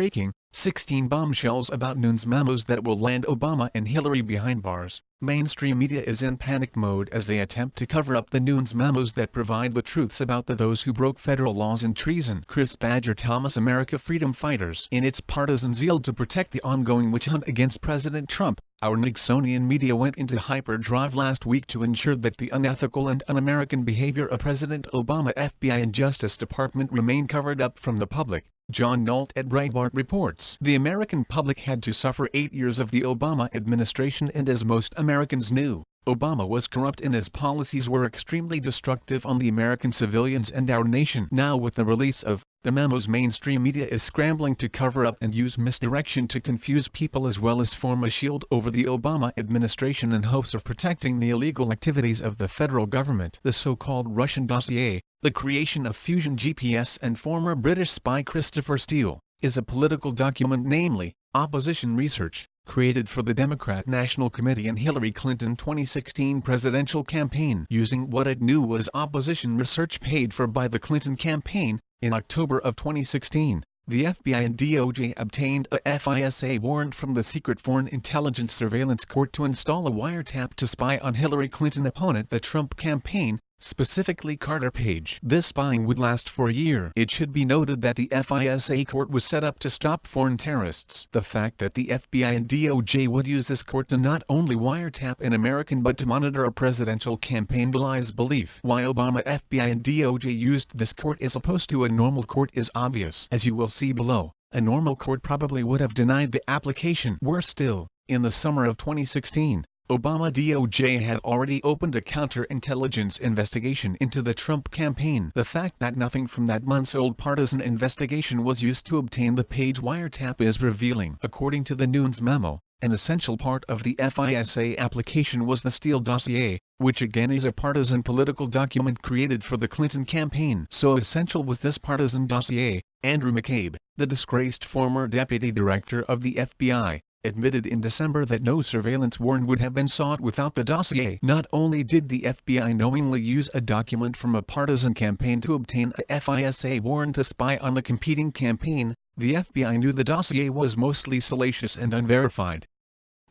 breaking, 16 bombshells about Nunes memos that will land Obama and Hillary behind bars. Mainstream media is in panic mode as they attempt to cover up the Nunes memos that provide the truths about those who broke federal laws and treason. Chris Badger Thomas America Freedom Fighters. In its partisan zeal to protect the ongoing witch hunt against President Trump, our Nixonian media went into hyperdrive last week to ensure that the unethical and un-American behavior of President Obama, FBI and Justice Department remain covered up from the public. John Nault at Breitbart reports. The American public had to suffer 8 years of the Obama administration, and as most Americans knew, Obama was corrupt and his policies were extremely destructive on the American civilians and our nation. Now with the release of the memos, mainstream media is scrambling to cover up and use misdirection to confuse people as well as form a shield over the Obama administration in hopes of protecting the illegal activities of the federal government. The so-called Russian dossier, the creation of Fusion GPS and former British spy Christopher Steele, is a political document, namely, opposition research, created for the Democrat National Committee and Hillary Clinton 2016 presidential campaign. Using what it knew was opposition research paid for by the Clinton campaign, in October of 2016, the FBI and DOJ obtained a FISA warrant from the Secret Foreign Intelligence Surveillance Court to install a wiretap to spy on Hillary Clinton opponent, the Trump campaign, specifically Carter Page. This spying would last for a year. It should be noted that the FISA court was set up to stop foreign terrorists. The fact that the FBI and DOJ would use this court to not only wiretap an American but to monitor a presidential campaign belies belief. Why Obama, FBI and DOJ used this court as opposed to a normal court is obvious. As you will see below, a normal court probably would have denied the application. Worse still, in the summer of 2016, Obama DOJ had already opened a counterintelligence investigation into the Trump campaign. The fact that nothing from that months-old partisan investigation was used to obtain the Page wiretap is revealing. According to the Nunes memo, an essential part of the FISA application was the Steele dossier, which again is a partisan political document created for the Clinton campaign. So essential was this partisan dossier, Andrew McCabe, the disgraced former deputy director of the FBI, admitted in December that no surveillance warrant would have been sought without the dossier. Not only did the FBI knowingly use a document from a partisan campaign to obtain a FISA warrant to spy on the competing campaign, the FBI knew the dossier was mostly salacious and unverified.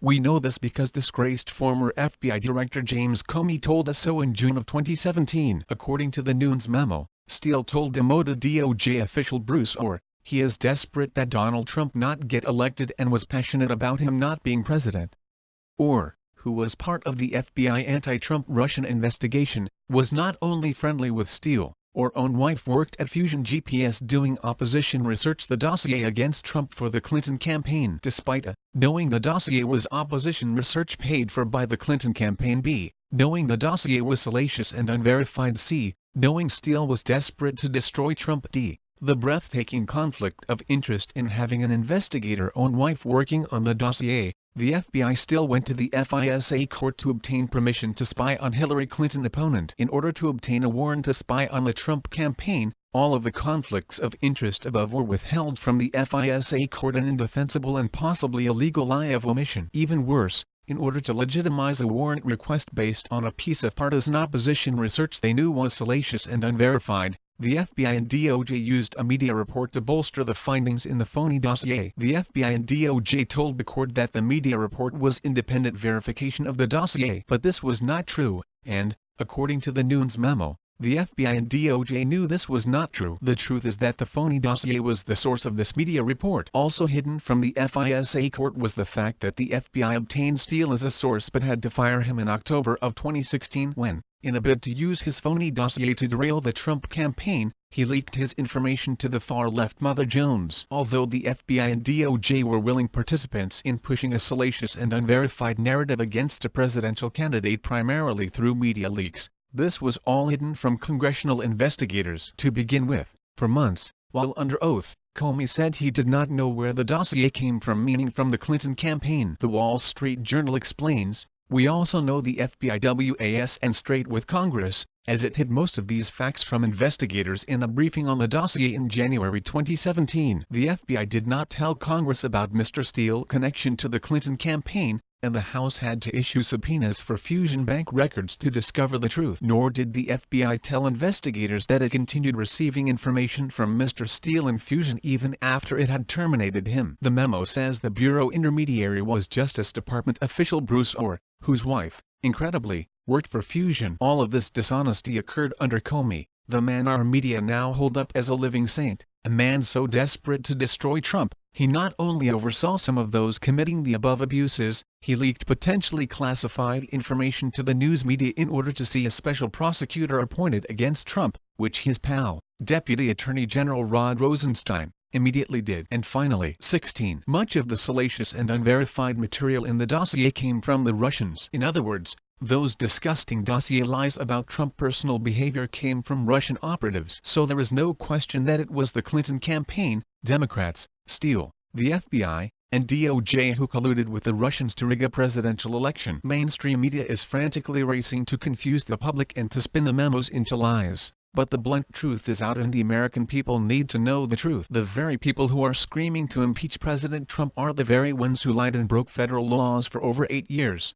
We know this because disgraced former FBI Director James Comey told us so in June of 2017. According to the Nunes memo, Steele told demoted DOJ official Bruce Orr, he is desperate that Donald Trump not get elected and was passionate about him not being president. Orr, who was part of the FBI anti-Trump Russian investigation, was not only friendly with Steele. Orr's own wife worked at Fusion GPS doing opposition research the dossier against Trump for the Clinton campaign. Despite A. knowing the dossier was opposition research paid for by the Clinton campaign, B. knowing the dossier was salacious and unverified, C. knowing Steele was desperate to destroy Trump, D. the breathtaking conflict of interest in having an investigator-owned wife working on the dossier, the FBI still went to the FISA court to obtain permission to spy on Hillary Clinton opponent. In order to obtain a warrant to spy on the Trump campaign, all of the conflicts of interest above were withheld from the FISA court, an indefensible and possibly illegal lie of omission. Even worse, in order to legitimize a warrant request based on a piece of partisan opposition research they knew was salacious and unverified, the FBI and DOJ used a media report to bolster the findings in the phony dossier. The FBI and DOJ told the court that the media report was independent verification of the dossier, but this was not true, and, according to the Nunes memo, the FBI and DOJ knew this was not true. The truth is that the phony dossier was the source of this media report. Also hidden from the FISA court was the fact that the FBI obtained Steele as a source but had to fire him in October of 2016 when, in a bid to use his phony dossier to derail the Trump campaign, he leaked his information to the far-left Mother Jones. Although the FBI and DOJ were willing participants in pushing a salacious and unverified narrative against a presidential candidate primarily through media leaks, this was all hidden from congressional investigators. To begin with, for months, while under oath, Comey said he did not know where the dossier came from, meaning from the Clinton campaign. The Wall Street Journal explains, we also know the FBI was and straight with Congress, as it hid most of these facts from investigators in a briefing on the dossier in January 2017. The FBI did not tell Congress about Mr. Steele's connection to the Clinton campaign, and the House had to issue subpoenas for Fusion Bank records to discover the truth. Nor did the FBI tell investigators that it continued receiving information from Mr. Steele in Fusion even after it had terminated him. The memo says the bureau intermediary was Justice Department official Bruce Orr, whose wife, incredibly, worked for Fusion. All of this dishonesty occurred under Comey, the man our media now hold up as a living saint, a man so desperate to destroy Trump. He not only oversaw some of those committing the above abuses, he leaked potentially classified information to the news media in order to see a special prosecutor appointed against Trump, which his pal, Deputy Attorney General Rod Rosenstein, immediately did. And finally, 16. Much of the salacious and unverified material in the dossier came from the Russians. In other words, those disgusting dossier lies about Trump personal behavior came from Russian operatives. So there is no question that it was the Clinton campaign, Democrats, Steele, the FBI, and DOJ who colluded with the Russians to rig a presidential election. Mainstream media is frantically racing to confuse the public and to spin the memos into lies. But the blunt truth is out and the American people need to know the truth. The very people who are screaming to impeach President Trump are the very ones who lied and broke federal laws for over 8 years.